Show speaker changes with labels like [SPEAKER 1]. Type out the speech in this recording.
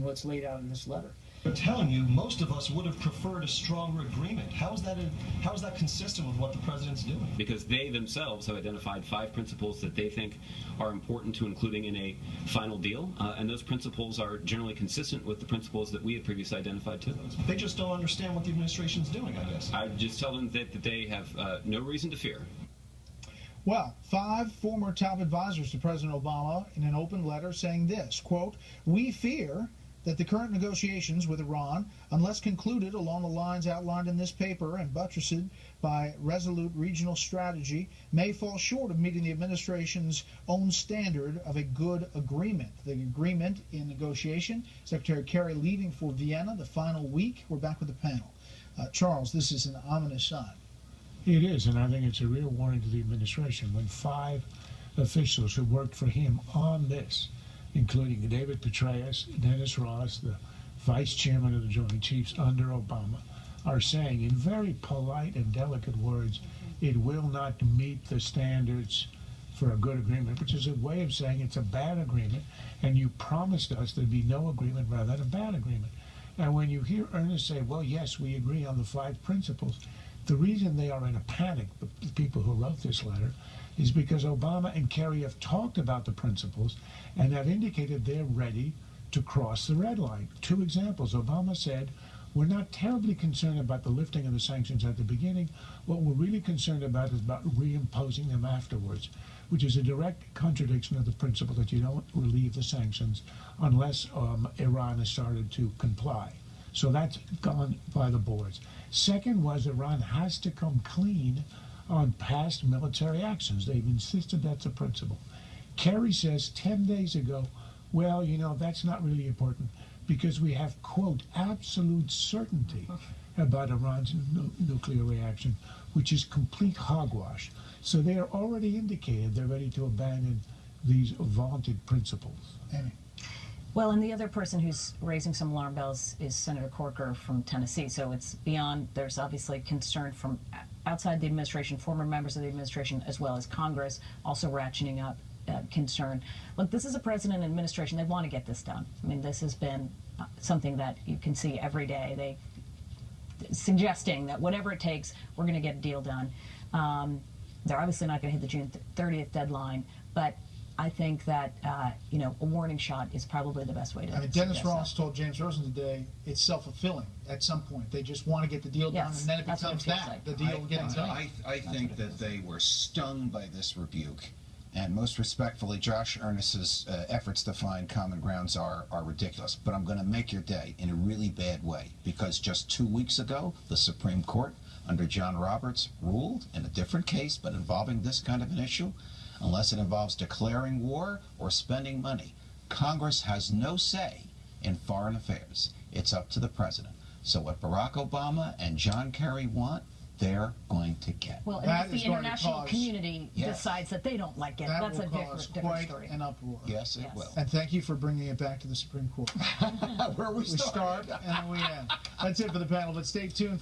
[SPEAKER 1] and what's laid out in this letter.
[SPEAKER 2] I'm telling you, most of us would have preferred a stronger agreement. How is that consistent with what the president's doing?
[SPEAKER 3] Because they themselves have identified 5 principles that they think are important to including in a final deal, and those principles are generally consistent with the principles that we had previously identified too.
[SPEAKER 2] They just don't understand what the administration's doing, I guess.
[SPEAKER 3] I just tell them that they have no reason to fear.
[SPEAKER 4] Well, 5 former top advisors to President Obama in an open letter saying this, quote, "We fear that the current negotiations with Iran, unless concluded along the lines outlined in this paper and buttressed by resolute regional strategy, may fall short of meeting the administration's own standard of a good agreement." The agreement in negotiation, Secretary Kerry leaving for Vienna the final week. We're back with the panel. Charles, this is an ominous sign.
[SPEAKER 5] It is, and I think it's a real warning to the administration when 5 officials who worked for him on this, including David Petraeus, Dennis Ross, the vice chairman of the Joint Chiefs under Obama, are saying in very polite and delicate words, it will not meet the standards for a good agreement, which is a way of saying it's a bad agreement, and you promised us there'd be no agreement rather than a bad agreement. And when you hear Ernest say, well, yes, we agree on the 5 principles, the reason they are in a panic, the people who wrote this letter, is because Obama and Kerry have talked about the principles and have indicated they're ready to cross the red line. 2 examples. Obama said, we're not terribly concerned about the lifting of the sanctions at the beginning. What we're really concerned about is about reimposing them afterwards, which is a direct contradiction of the principle that you don't relieve the sanctions unless Iran has started to comply. So that's gone by the boards. Second was Iran has to come clean on past military actions. They've insisted that's a principle. Kerry says 10 days ago, well, you know, that's not really important because we have, quote, absolute certainty about Iran's nuclear reaction, which is complete hogwash. So they are already indicated they're ready to abandon these vaunted principles.
[SPEAKER 4] Amy.
[SPEAKER 6] Well, and the other person who's raising some alarm bells is Senator Corker from Tennessee. So it's beyond, there's obviously concern from outside the administration, former members of the administration, as well as Congress, also ratcheting up concern. Look, this is a president and administration, they want to get this done. I mean, this has been something that you can see every day. They suggesting that whatever it takes, we're going to get a deal done. They're obviously not going to hit the June 30th deadline, but I think that, you know, a warning shot is probably the best way to.
[SPEAKER 4] I mean, Dennis Ross told James Rosen today it's self-fulfilling at some point. They just want to get the deal done, and then it becomes that, the deal getting done.
[SPEAKER 7] I think that they were stung by this rebuke, and most respectfully, Josh Earnest's efforts to find common grounds are ridiculous. But I'm going to make your day in a really bad way, because just 2 weeks ago, the Supreme Court, under John Roberts, ruled in a different case, but involving this kind of an issue, unless it involves declaring war or spending money, Congress has no say in foreign affairs. It's up to the president. So what Barack Obama and John Kerry want, they're going to get.
[SPEAKER 6] Well, and if the international community decides that they don't like it, that's a different story.
[SPEAKER 4] An uproar.
[SPEAKER 7] Yes, it will.
[SPEAKER 4] And thank you for bringing it back to the Supreme Court.
[SPEAKER 7] Where we start
[SPEAKER 4] and we end. That's it for the panel, but stay tuned for